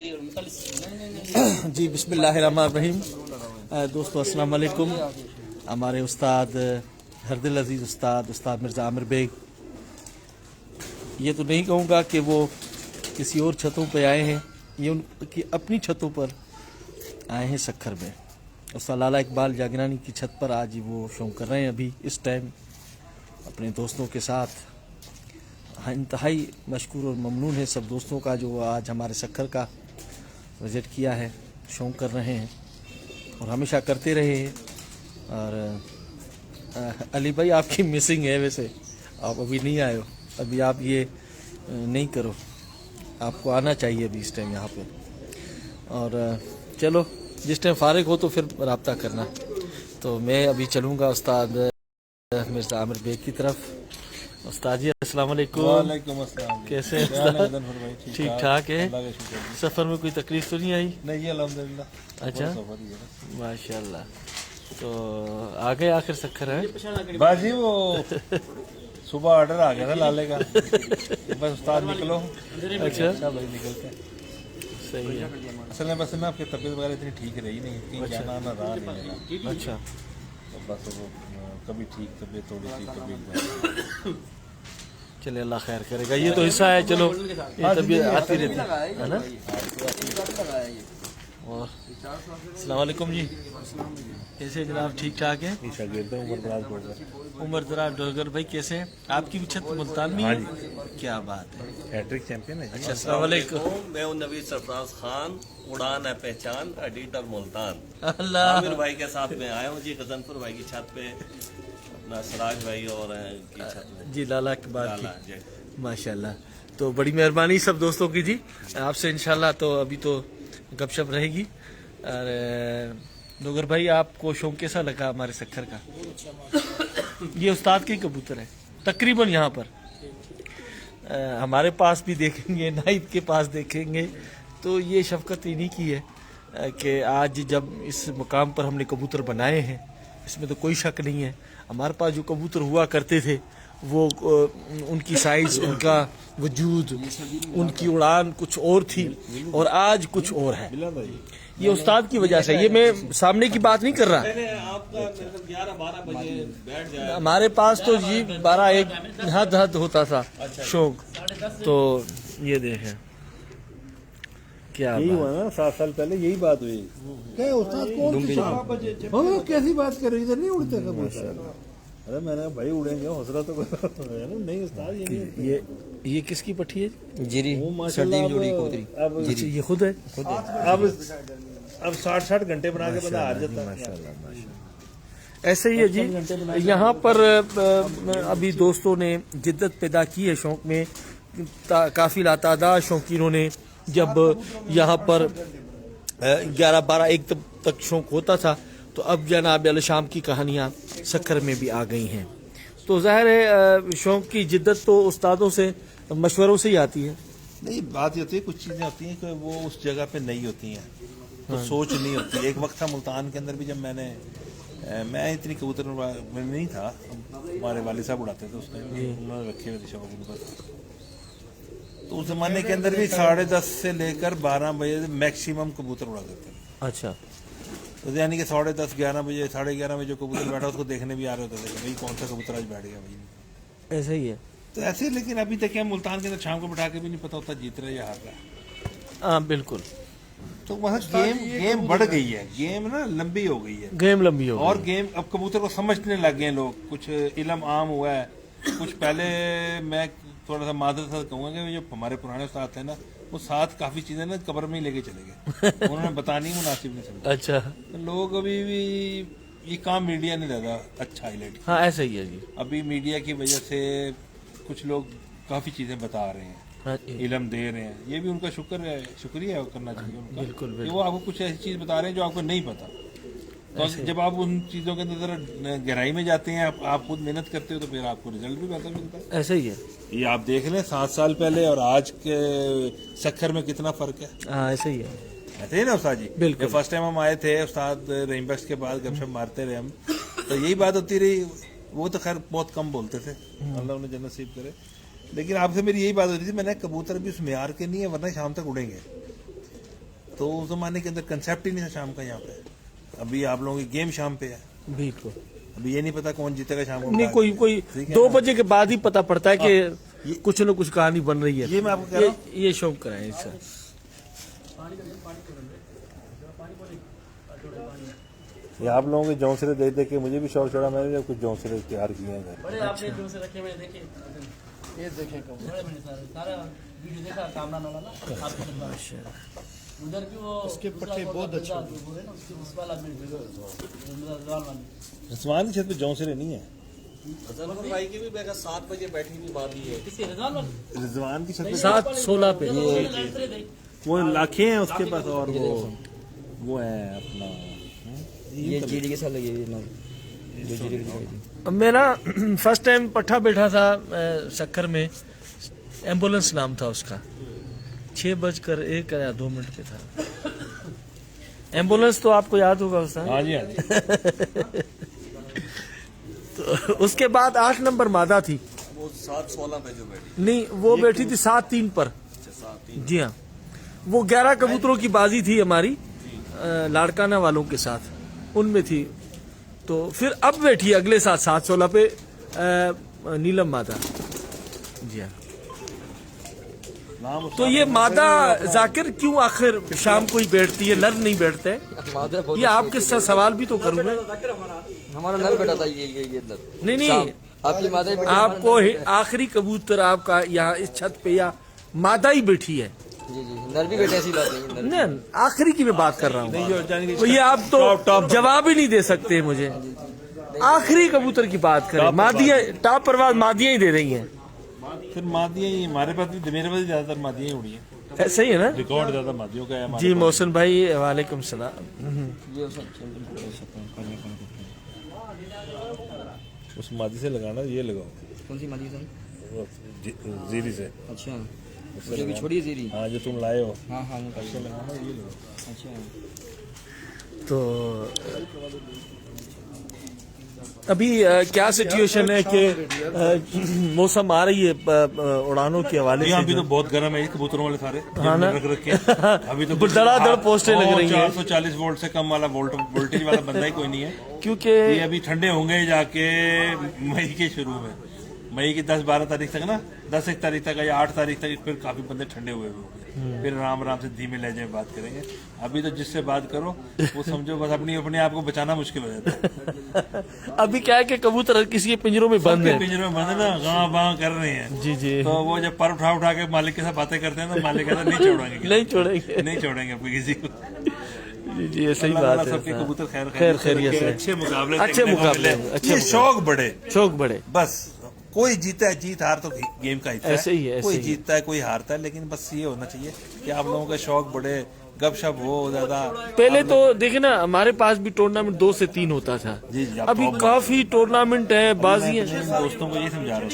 जी बिस्मिल्लाहिर्रहमानिर्रहीम। दोस्तों अस्सलाम वालेकुम। हमारे उस्ताद हरदिल अजीज़ उस्ताद मिर्ज़ा आमिर बेग, ये तो नहीं कहूँगा कि वो किसी और छतों पे आए हैं, ये उनकी अपनी छतों पर आए हैं सखर में। उस्ताद लाला इकबाल जागरानी की छत पर आज वो शो कर रहे हैं अभी इस टाइम अपने दोस्तों के साथ। हाँ, इंतहाई मशकूर और ममनून है सब दोस्तों का जो आज हमारे सखर का विज़िट किया है, शौक कर रहे हैं और हमेशा करते रहे हैं। और अली भाई आपकी मिसिंग है, वैसे आप अभी नहीं आए हो, अभी आप ये नहीं करो, आपको आना चाहिए अभी इस टाइम यहाँ पे। और चलो जिस टाइम फारिग हो तो फिर रब्ता करना। तो मैं अभी चलूँगा उस्ताद मिर्ज़ा आमिर बेग की तरफ। उस्ताद जी अस्सलाम वालेकुम। वालेकुम अस्सलाम। कैसे हैं? ठीक ठाक है। सफ़र में कोई तकलीफ तो नहीं आई? नहीं अल्हम्दुलिल्लाह। अच्छा माशाल्लाह। तो आ गए आखिर सखर है बाजी, वो सुबह ऑर्डर आ गया था लाले का, बस उस्ताद निकलो। अच्छा भाई निकलते हैं। सही है। असल में बस ना आपकी तबीयत वगैरह इतनी ठीक रही नहीं, कहीं जाना ना रहा नहीं मेरा। अच्छा तो बस वो कभी ठीक तबीयत थोड़ी सी, कभी चले अल्लाह खैर करेगा, ये तो हिस्सा है। चलो ये तबीयत आती रहती है ना। और अस्सलाम वालेकुम जी, कैसे जनाब? ठीक ठाक है। उमर दराज डोगर भाई कैसे हैं? आपकी भी छत मुल्तान में? हाँ जी। क्या बात है, हैट्रिक चैंपियन है। अच्छा अस्सलाम वालेकुम। मैं हूं नवीद सरफराज खान, उड़ान है पहचान, एडिटर मुल्तान। अल्लाह आमिर भाई के साथ में आया हूँ जी, गजनपुर भाई की छत पे, अपना सराज भाई और की छत में जी लाला की बात लाला की। जी। माशाल्लाह, तो बड़ी मेहरबानी सब दोस्तों की जी आपसे। इंशाल्लाह तो अभी तो गपशप रहेगी। और डोगर भाई आपको शौक कैसा लगा हमारे सखर का? ये उस्ताद के कबूतर है तकरीबन यहाँ पर। हमारे पास भी देखेंगे, नाइब के पास देखेंगे, तो ये शफकत इन्हीं की है कि आज जब इस मुकाम पर हमने कबूतर बनाए हैं, इसमें तो कोई शक नहीं है। हमारे पास जो कबूतर हुआ करते थे वो उनकी साइज, उनका वजूद, उनकी उड़ान कुछ और थी और आज कुछ और है। ये उस्ताद की वजह से, ये मैं सामने की बात नहीं कर रहा। आपका 11-12 बजे बैठ जाए, हमारे पास तो जी 12-1 हद होता था शौक। तो ये देखें क्या यही हुआ ना 7 साल पहले, यही बात हुई। क्या उस्ताद कौन सी कैसी बात कर रही, इधर नहीं उड़ते कबूतर? अरे मैंने भाई उड़ेंगे, हौसला तो नहीं उस्ताद। ये किसकी पट्टी है? जीरी सर्दी में जोड़ी कबूतरी। अब ये खुद है। अब 60 घंटे बना के बंदा हार जाता है। माशाल्लाह ऐसे ही है जी। यहाँ पर अभी दोस्तों ने जिद्दत पैदा की है शौक में, काफ़ी लातादाद शौकीनों ने। जब यहाँ पर 11-12-1 तक शौक होता था, तो अब जनाब अल शाम की कहानियाँ सखर में भी आ गई हैं। तो ज़ाहिर है शौक की जिद्दत तो उस्तादों से, मशवरों से ही आती है। नहीं, बात ये होती है कुछ चीजें होती हैं कि वो उस जगह पे नहीं होती हैं, तो सोच नहीं होती। एक वक्त था मुल्तान के अंदर भी, जब मैं इतनी कबूतर में नहीं था, हमारे वाले साहब उड़ाते थे, उसने उन्होंने रखे हुए थे शौक। तो उस जमाने के अंदर भी 10:30 से लेकर 12 बजे मैक्सिमम कबूतर उड़ा करते थे। अच्छा, तो यानी कि 10:30, 11 बजे, 11:30 बजे जो कबूतर बैठा उसको देखने भी आ रहे होते थे कि भाई कौन सा कबूतर आज बैठ गया भाई। ऐसा ही है। तो ऐसे, लेकिन अभी तक क्या मुल्तान के अंदर शाम को बैठा के भी नहीं पता होता जीत रहा है या हार रहा है। हाँ बिल्कुल। तो वहाँ गेम बढ़ गई है, गेम ना लंबी हो गई है, गेम लंबी हो और गेम अब कबूतर को समझने लग गए लोग, कुछ इल्म आम हुआ है। कुछ पहले मैं थोड़ा सा मादर साथ कहूँगा कि जो हमारे पुराने उस्ताद थे ना, वो साथ काफी चीजें ना कब्र में ही लेके चले गए, उन्होंने बतानी मुनासिब नहीं समझा। अच्छा, तो लोग अभी भी ये काम मीडिया नहीं ज्यादा अच्छा हाईलाइट। हाँ ऐसा ही है जी। अभी मीडिया की वजह से कुछ लोग काफी चीजें बता रहे हैं, हाँ, इल्म दे रहे हैं, ये भी उनका शुक्रिया करना चाहिए उनका। बिल्कुल, कि वो आपको कुछ ऐसी चीज बता रहे हैं जो आपको नहीं पता। तो जब आप उन चीजों के अंदर गहराई में जाते हैं, आप खुद मेहनत करते हो, तो फिर आपको रिजल्ट भी बेहतर मिलता है। ऐसा ही है। ये आप देख लें 7 साल पहले और आज के सखर में कितना फर्क है। हाँ ऐसा ही है। ऐसे ही ना उस्ताद जी? बिल्कुल। फर्स्ट टाइम हम आए थे, उस्ताद रहीम बख्श के बाद गपशप मारते रहे हम, तो यही बात होती रही। वो तो खैर बहुत कम बोलते थे, अल्लाह उन्हें जन्नत नसीब करे। लेकिन आपसे मेरी यही बात होती थी, मैंने कबूतर भी उस मेयार के नहीं है, वरना शाम तक उड़ेंगे। तो उस जमाने के अंदर कंसेप्ट ही नहीं था शाम का यहाँ पे। अभी आप लोगों की गेम शाम पे है, बिल्कुल। अभी ये नहीं पता कौन जीतेगा शाम को। नहीं, कोई ठीक है 2 ना? बजे के बाद ही पता पड़ता है कि कुछ न कुछ कहानी बन रही है। ये मैं आपको कह रहा हूँ। ये शौक कराए सर। ये आप लोगों के जौनसरे देख देख के मुझे भी शौक चढ़ा, मैंने जब कुछ जौनसरे तैयार किए हैं घर। बड़े आपने जो से रखे हुए देखे ये देखे कब बड़े मैंने सारा वीडियो देखा कामना वाला ना आपको उधर भी वो उसके पट्टे बहुत अच्छे हैं ना, उस वाला भी रिजवान की छत पे जौनसरे नहीं है। गजनफर भाई की भी बेगा 7 बजे बैठी हुई बात ही है। किसी रिजवान वाले रिजवान की छत पे 7:16 पे वो लाखे हैं उसके पास, और वो है अपना ये जीडी के साथ लगी हुई है जो जीडी दिखाई थी। मैं ना फर्स्ट टाइम पट्ठा बैठा था शक्कर में, एम्बुलेंस नाम था उसका, 6:01 पे था। एम्बुलेंस तो आपको याद होगा उसका। हाँ जी हाँ जी। तो उसके बाद 8 नंबर मादा थी, वो 7:16 पे जो बैठी। नहीं वो बैठी थी 7:03 पर। 7:03। जी हाँ, वो 11 कबूतरों की बाजी थी हमारी लाड़काना वालों के साथ, उनमें थी। तो फिर अब बैठी अगले साथ 7:16 पे नीलम मादा। जी हाँ। नाम तो ये मादा जाकिर क्यों आखिर शाम को ही बैठती है, नर नहीं बैठते हैं? मादा बहुत ये आपके साथ सवाल भी तो करूँ मैं। हमारा नल बेटा था ये नल। नहीं नहीं, आपकी मादा ही आपको आखिरी कबूतर आपका यहाँ इस छत पे या मादा ही बैठी है? जी जी नल भी बेटा, ऐसी बात नहीं है। नल नहीं, आखिरी की मैं बात कर रहा हूँ। तो ये आप तो जवाब ही नहीं दे सकते मुझे। आखिरी कबूतर की बात करें, मादियाँ टॉप परवाज मादियाँ ही दे रही हैं। फिर मादियाँ ही हमारे पास भी, मेरे पास भी ज्यादातर मादियाँ ही उड़ी हैं। सही है ना? रिकॉर्ड ज्यादा मादियों का है हमारे जी पास। मोहसिन भाई वालेकुम सलाम। ये उसका उस मादी से लगाना, ये लगाओ कौन सी मादी सर? वो जीरी से। अच्छा मुझे भी छोड़ी जीरी। हाँ जो तुम लाए हो। हाँ हाँ वो उससे लगाना, ये लगाओ। अच्छा तो अभी क्या सिचुएशन है कि मौसम आ रही है उड़ानों के हवाले से? अभी तो बहुत गर्म है, कबूतरों वाले सारे हाँ ना? रख रखे हैं। अभी तो धड़ाधड़ पोस्टें लग रही हैं। 440 वोल्ट से कम वाला वोल्टेज वाला बंदा ही कोई नहीं है। क्योंकि ये अभी ठंडे होंगे जाके मई के शुरू में, मई की 10-12 तारीख तक ना, 10-1 तारीख तक या 8 तारीख तक फिर काफी बंदे ठंडे हुए होंगे। फिर आराम आराम से धीमे लहजे में बात करेंगे। अभी तो जिससे बात करो वो समझो बस अपने आप को बचाना मुश्किल हो जाता है। अभी क्या है कि कबूतर किसी के पिंजरों में बंद है। पिंजरे में बंद है ना, गाँव बाँ कर रहे हैं। जी जी, तो वो जब पर उठा के मालिक के साथ बातें करते हैं तो मालिक कहता है नहीं छोड़ेंगे, नहीं छोड़ेंगे, नहीं छोड़ेंगे आपको किसी को। जी जी, ये सही अल्लाह बात ताला है। सबके कबूतर खैर खैरियत से, अच्छे मुकाबले अच्छे देखने को मुकाबले, मिले। अच्छे ये मुकाबले। शौक बड़े, शौक बड़े, बस कोई जीता है, जीत हार तो गेम का हिस्सा ऐसे ही है, ऐसे कोई ही है। जीतता है कोई हारता है, लेकिन बस ये होना चाहिए कि आप लोगों का शौक बढ़े, गपशप हो ज्यादा। पहले तो देखे ना हमारे पास भी टूर्नामेंट 2 से 3 होता था। जी जी, अब अभी तो काफी टूर्नामेंट है, बाजी मैं है। अपने दोस्तों को ये समझा रहा था,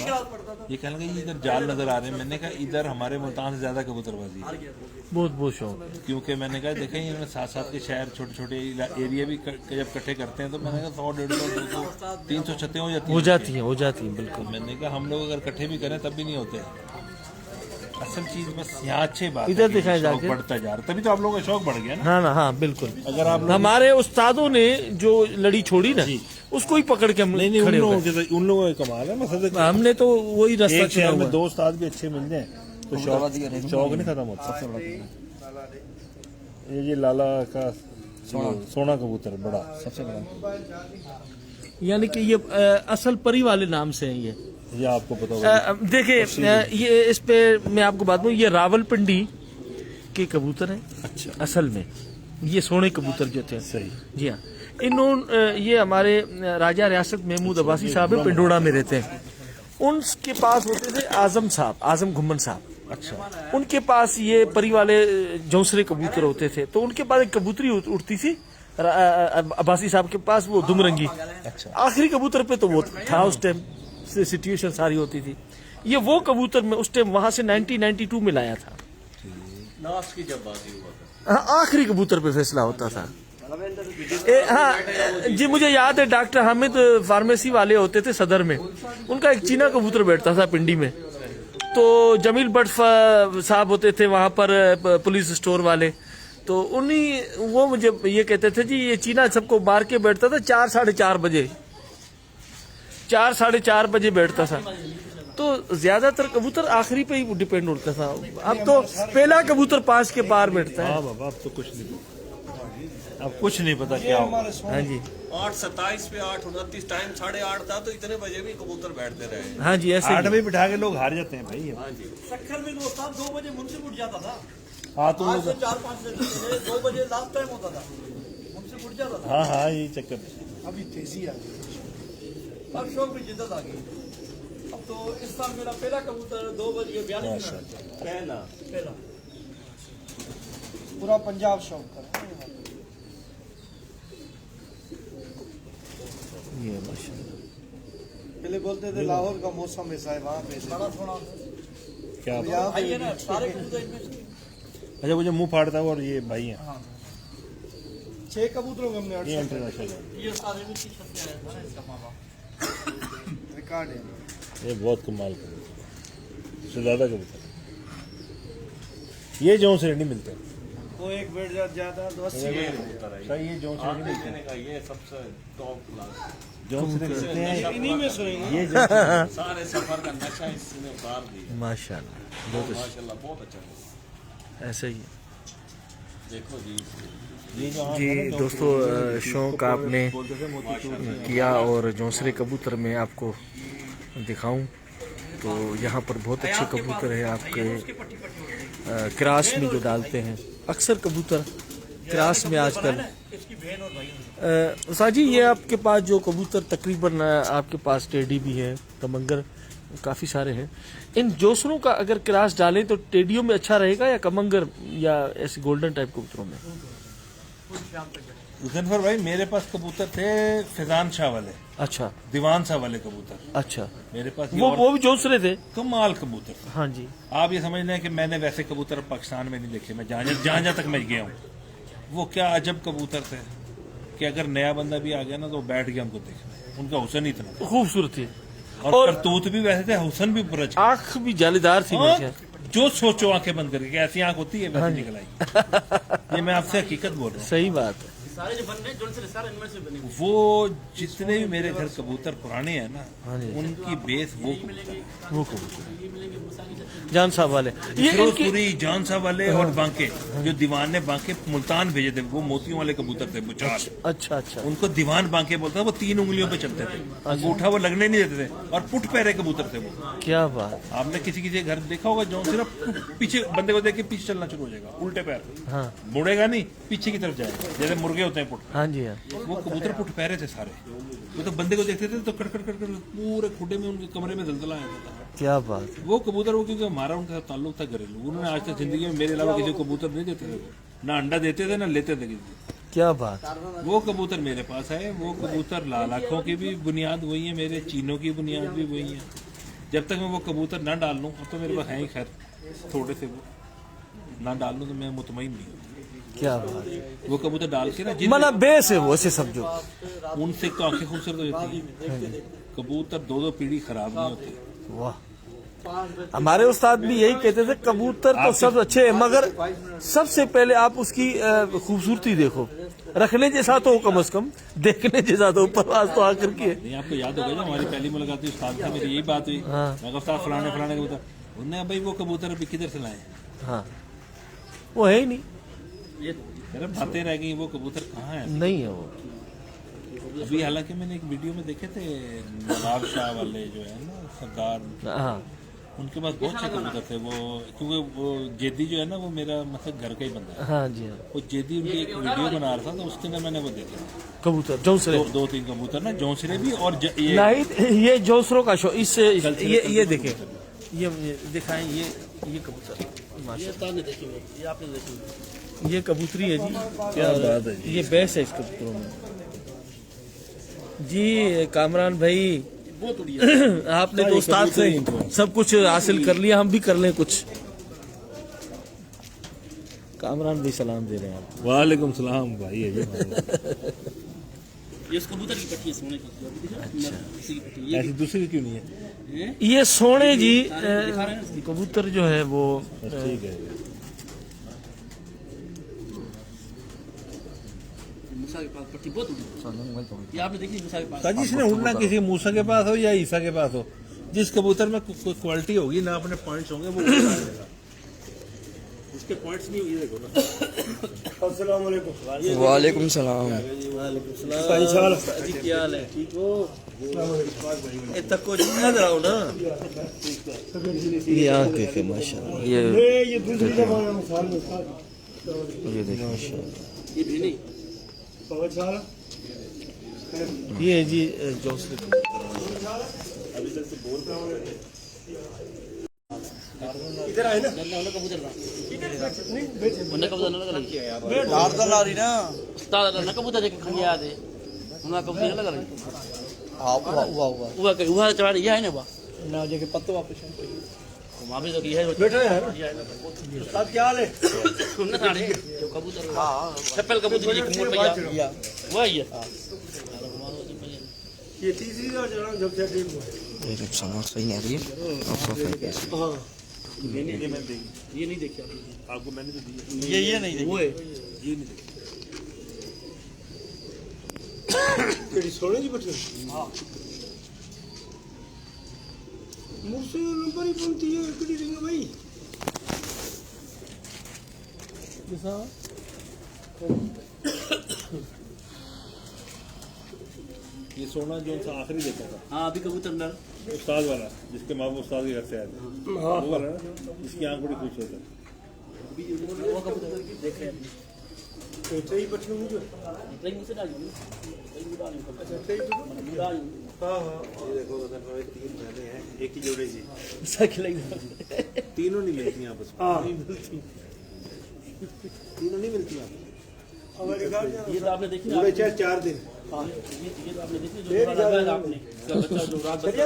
ये कहने लगे इधर जाल नजर आ रहे हैं। मैंने कहा इधर हमारे मुल्तान से ज्यादा कबूतरबाजी है, बहुत बहुत शौक। क्योंकि मैंने कहा देखें इन्होंने साथ के शहर छोटे छोटे एरिया भी जब इकट्ठे करते हैं तो मैंने कहा 100-150-200-300 छतें हो जाती हैं। हो जाती है बिल्कुल। मैंने कहा हम लोग अगर इकट्ठे भी करें तब भी नहीं होते। असल चीज बस यहाँ अच्छी बात इधर है कि दिखाएं शौक जाके। बढ़ता जा रहा है, तभी तो आप लोगों का शौक बढ़ गया ना। हाँ ना, हाँ बिल्कुल। अगर आप हमारे उस्तादों ने जो लड़ी छोड़ी ना, उसको ही पकड़ के हम नहीं खड़े हो उन गए। लोगों का कमाल है, मतलब हमने तो वही रास्ता एक चुना शहर में हुआ है। 2 उस्ताद भी अच्छे मिल जाए तो शौक नहीं खत्म होता। ये लाला का सोना कबूतर बड़ा सबसे बड़ा। यानी कि ये असल परी वाले नाम से है ये। आपको पता होगा। देखिए ये इस पे मैं आपको बात बोलूं, ये रावलपिंडी के कबूतर हैं। अच्छा, असल में ये सोने कबूतर जो थे। सही। जी हाँ, इन्होंने ये हमारे राजा रियासत महमूद अब्बासी साहब है, पिंडोड़ा में रहते हैं। उनके पास होते थे आजम साहब, आजम घुम्मन साहब। अच्छा, उनके पास ये परी वाले जौसरे कबूतर होते थे। तो उनके पास एक कबूतरी उड़ती थी अब्बासी साहब के पास, वो दुमरंगी। अच्छा। आखिरी कबूतर पे तो वो था उस टाइम से सिचुएशन सारी होती थी। ये वो कबूतर में उस टाइम वहां से 1992 में लाया था। लास्ट की जब बाजी हुआ था, हाँ, आखिरी कबूतर पे फैसला होता था। हाँ जी, मुझे याद है डॉक्टर हामिद फार्मेसी वाले होते थे सदर में, उनका एक चीना कबूतर बैठता था पिंडी में। तो जमील भट्ट साहब होते थे वहां पर पुलिस स्टोर वाले, तो उन्हीं वो मुझे ये कहते थे जी ये चीना सबको मार के बैठता था 4 साढ़े 4 बजे, 4 साढ़े 4 बजे बैठता था। तो ज्यादातर कबूतर आखिरी पे ही डिपेंड उड़ता था। अब तो पहला कबूतर 5 के पार बैठता है। हाँ बाबा अब तो कुछ नहीं, अब कुछ नहीं पता क्या होगा। हाँ जी 8:27 पे 8:29 टाइम 8:30 था, तो इतने बजे भी कबूतर बैठते रहे। हाँ जी ऐसे 8 बजे बिठा के लोग हार जाते हैं भाई। हाँ जी, सक्खर में दोस्त 2 बजे मुंशी उठ जाता था। हाँ तो आज से 4-5 दिन पहले 2 बजे लास्ट टाइम होता था, मुंशी उठ जाता था। हाँ हाँ यही चक्कर है। अभी तेजी आ गई। अब शौक में जिद्दत आ गई। अब तो इस साल मेरा पहला कबूतर 2:42 पहला पूरा पंजाब शौक कर। ये माशाल्लाह। पहले बोलते थे लाहौर का मौसम ऐसा है, वहाँ पे बड़ा थोड़ा क्या यहाँ पे आइए ना, सारे कबूतर इनमें से अच्छा वो जो मुंह फाड़ता है और ये भाई है 6 कबूतरों को हमने ये इंटरनेशनल है। ये सारे भी छत पे आया था ना इसका मामा। रिकॉर्ड है। ये बहुत कमाल का इससे ज्यादा कबूतर ये जो से नहीं मिलते। वो एक बेड ज्यादा तो 80 ये कबूतर है, सही ये जो से नहीं मिलते, देने का ये सबसे टॉप क्लास। जो से मिलते हैं इन्हीं में सुनेंगे। ये जो सारे सफर का नशा इसने उतार दिया। माशाल्लाह बहुत माशाल्लाह बहुत अच्छा है। ऐसे ही है। देखो जी, ये जो जी दोस्तों शौक आपने किया और जौसरे कबूतर में आपको दिखाऊं तो यहाँ पर बहुत अच्छे कबूतर है आपके क्रास में जो डालते हैं। अक्सर कबूतर क्रास में आजकल साजी ये आपके पास जो कबूतर तकरीबन आपके पास टेडी भी है, कमंगर काफ़ी सारे हैं। इन जोसरों का अगर क्रास डालें तो टेडियों में अच्छा रहेगा या कमंगर या ऐसे गोल्डन टाइप कबूतरों में? जफर भाई मेरे पास कबूतर थे फिजान शाह वाले, अच्छा दीवान शाह वाले कबूतर अच्छा मेरे पास। वो भी जोसरे थे। कमाल कबूतर। हाँ जी आप ये समझ लें कि मैंने वैसे कबूतर पाकिस्तान में नहीं देखे। मैं जहाँ तक मैं गया हूँ वो क्या अजब कबूतर थे कि अगर नया बंदा भी आ गया ना तो बैठ गया हमको देखने। उनका हुसन ही इतना खूबसूरत थी और करतूत भी वैसे थे, हुसन भी पूरा। आंख भी जालीदार थी मेरे ख्याल। जो सोचो आंखें बंद करके ऐसी आंख होती है वैसे निकल आई। ये मैं आपसे हकीकत बोल रहा हूँ। सही बात है। सारे जो बन रहे जोसरे सारे इनमें से बने। वो जितने भी मेरे घर कबूतर पुराने हैं ना उनकी बेस वो कबूतर जान साहब वाले ये फिरोजपुरी जान साहब वाले और बांके जो दीवान ने बांके मुल्तान भेजे थे वो मोतियों वाले कबूतर थे बुचाल। अच्छा अच्छा उनको दीवान बांके बोलता था। वो 3 उंगलियों पे चलते थे, अंगूठा वो लगने नहीं देते थे और पुट पैरे कबूतर थे वो। क्या बात। आपने किसी किसी घर देखा होगा जो सिर्फ पीछे बंदे को देख के पीछे चलना शुरू हो जाएगा, उल्टे पैर। हाँ मुड़ेगा नहीं, पीछे की तरफ जाएगा जैसे मुर्गे होते हैं पुट। हाँ जी हाँ वो कबूतर पुट पैरे थे सारे। वो तो बंदे को देखते थे तो कड़कड़ कड़कड़ पूरे खुडे में उनके कमरे में दलदला आया था। क्या बात है। वो कबूतर वो क्योंकि हमारा उनका ताल्लुक था घरेलू। उन्होंने आज तक जिंदगी में मेरे अलावा किसी को कबूतर नहीं देते थे, ना अंडा देते थे ना लेते थे किसी। क्या बात। वो कबूतर मेरे पास है। वो कबूतर लाल आँखों की भी बुनियाद वही है, मेरे चीनों की बुनियाद भी वही है। जब तक मैं वो कबूतर ना डाल लूँ, अब तो मेरे पास है ही खैर थोड़े से, वो ना डाल लूँ तो मैं मुतमईन नहीं हूँ। क्या बात है। वो कबूतर डाल के ना मतलब बेस है वो, ऐसे समझो। उनसे तो आंखें खूबसूरत हो जाती हैं। कबूतर 2-2 पीढ़ी खराब नहीं होती। वाह हमारे उस्ताद भी यही कहते थे कबूतर तो सब अच्छे हैं मगर सबसे पहले आप उसकी खूबसूरती देखो। रखने जैसा तो कम से कम, देखने जैसा तो उपरवास तो आकर की है। नहीं आपको याद होगा जब हमारी पहली मुलाकात हुई उस्ताद से मेरी यही बात हुई। मैं उस्ताद फलाने फलाने कबूतर, उन्होंने भाई वो कबूतर अभी किधर से लाए? हाँ वो है ही नहीं, अरे बातें रह गई। वो कबूतर कहाँ है? नहीं है वो अभी। हालांकि मैंने एक वीडियो में देखे थे नवाब शाह वाले जो है ना सरदार, हाँ उनके पास बहुत अच्छे कबूतर थे। वो क्योंकि वो जेदी जो है ना वो मेरा मतलब घर का ही बंदा है। हाँ जी हाँ वो जेदी उनकी एक वीडियो बना रहा था तो उसके अंदर मैंने वो देखे कबूतर जौसरे 2-3 कबूतर ना जौसरे भी और ये नहीं ये जौसरों का शो। इससे ये देखे ये दिखाएं ये कबूतर माशाल्लाह। ये आपने देखी ये कबूतरी है जी। क्या बात है जी। ये बेस है इस कबूतरों में जी। कामरान भाई आपने तो उस्ताद से सब कुछ हासिल कर लिया, हम भी कर लें कुछ। कामरान भाई सलाम दे रहे हैं आप। वालेकुम सलाम भाई है जी। ये इस कबूतर की पट्टी है सोने की। इसी की पट्टी ऐसी दूसरी क्यों नहीं है? ये सोने जी कबूतर जो है वो ठीक है। मूसा के पास पट्टी बहुत उड़ी। ये आपने देखी मूसा के पास? काजी इसने उड़ना किसी मूसा के पास हो या ईसा के पास हो, जिस कबूतर में कोई क्वालिटी होगी ना, अपने पॉइंट्स होंगे, वो उड़ जाएगा। इसके पॉइंट्स नहीं हुई, देखो ना। अस्सलाम वालेकुम। वालेकुम सलाम। जी क्या हाल है, ठीक हो? इतना कुछ नजर आओ ना, ये आँख देखे माशाल्लाह। ये दूसरी दफा साल में ये देखिए माशाल्लाह। ये भी नहीं। ये है जी जोसलिन। इधर आए ना कबूतर ना नहीं बेच उन्हें कबूतर ना लगा ला रही ना। उस्ताद ना कबूतर देख खंगे आते उन्हें कबूतर ना लगा हाँ हुआ हुआ चढ़ा ये है ना बा ना जगह पत्तो वापस वहाँ भी तो की है बैठा है अब क्या हाल है? सुनना साढ़े जो कबूतर चप्पल कबूतर जी मोड़ पे गया वही है ये तीसरी बार चढ़ा जब से डेढ़ हुआ। ये समझ सही नहीं आ रही है आपको कैसे। हाँ ये नहीं देखा आपको मैंने तो दी ये नहीं देखा वो है ये नहीं देखी। केड़ी सोने जी बच्चे हाँ मुझसे नंबर ही बनती है केड़ी रिंग भाई किसा ये सोना जो सा आखिरी देखा था, हाँ अभी कबूतर नर उस्ताद वाला, जिसके माँ बाप उस्ताद के घर से आए थे, वो वाला ना, जिसकी आंख बड़ी खूबसूरत है। वो कबूतर देख रहे हैं ट्रेई बच्चे मुझे ट्रेन से डाल अच्छा ट्रेई हाँ हाँ ये देखो तीन बहनें हैं, एक ही जोड़े जी, साइकिल तीनों नहीं मिलती आपस में। हाँ तीनों नहीं मिलती आपस में। हमारे घर ये तो आपने देखी पूरे 4 दिन हाँ ये तो आपने देखी जो लगाया आपने इसका बच्चा जो रात बच्चा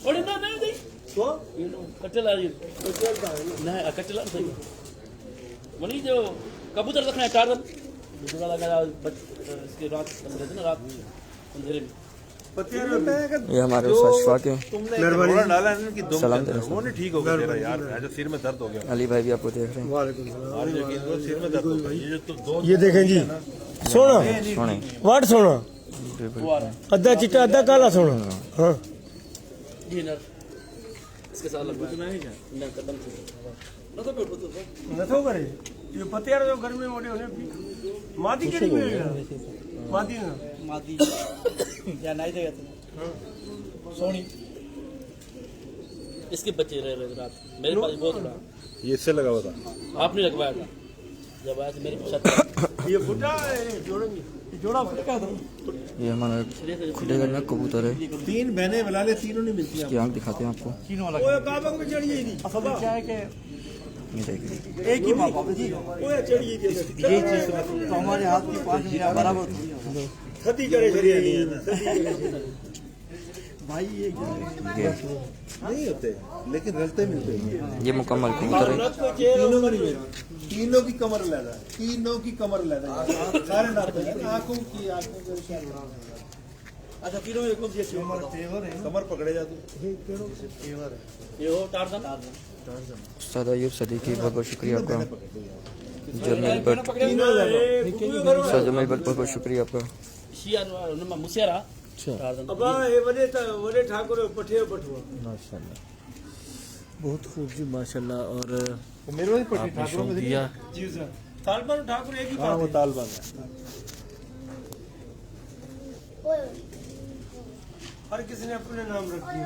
और ना नहीं नहीं तो कटला ये चलता है ना नहीं कटला सही वही जो कबूतर रखना है 4 दिन दूसरा लगा इसके रात बंद ना रात अंधेरे में पतिया ये हमारे सशफा के मेहरबानी डाला है ना कि दम सलाम के अंदर, वो नहीं ठीक हो गया तेरा यार, जो सिर में दर्द हो गया। अली भाई भी आपको देख रहे हैं। वालेकुम सलाम आज यकीन करो सिर में दर्द हो गया। ये जो तो दो ये देखें जी सोना सोने वाट सोना अद्धा चिट्टा अद्धा काला सोना हाँ जी नर इसके साथ लगभग ना है क्या ना कदम से ना तो बैठो तो नथो करे ये पतिया जो घर में ओडे होने मादी के नहीं मादी ना मादी या नहीं देगा तुम सोनी इसके बच्चे रह रहे रात मेरे पास बहुत बड़ा ये इससे लगा हुआ था। आपने लगवाया था जब आया तो मेरे छत ये फुटा जोड़ेंगे जोड़ा फुटा था ये हमारा खुले घर में कबूतर है। तीन बहनें मिला ले, तीनों नहीं मिलती इसकी आंख दिखाते हैं आपको। ओए काबक में चढ़ जाएगी असल क्या है कि ये देखिए एक ही बाबा जी ओए चढ़ जाएगी ये चीज तो हमारे हाथ की 5 मिनट बराबर सती करे भाई ये नहीं होते, लेकिन रलते मिलते हैं। ये मुकम्मल कबूतर है। तीनों का नहीं मिलता, तीनों की कमर लगा, तीनों की कमर लगा, सारे नाते हैं, आंखों की अच्छा तीनों एक लोग जैसे कमर पकड़े जा तू। ये हो टारजन उस्ताद अयूब सदीकी बहुत बहुत शुक्रिया आपका। जमील भट्ट उस्ताद जमील भट्ट बहुत बहुत शुक्रिया आपका। शिया मुसियारा टारजन अब ये वडे ठाकुर पठे पठवा माशाल्लाह बहुत खूब जी माशाल्लाह। और मेरे वही पट्टी आपने शौक दिया। जी सर तालबन ठाकुर एक ही हाँ, वो बात तालबन है। हर किसी ने अपने नाम रख दिए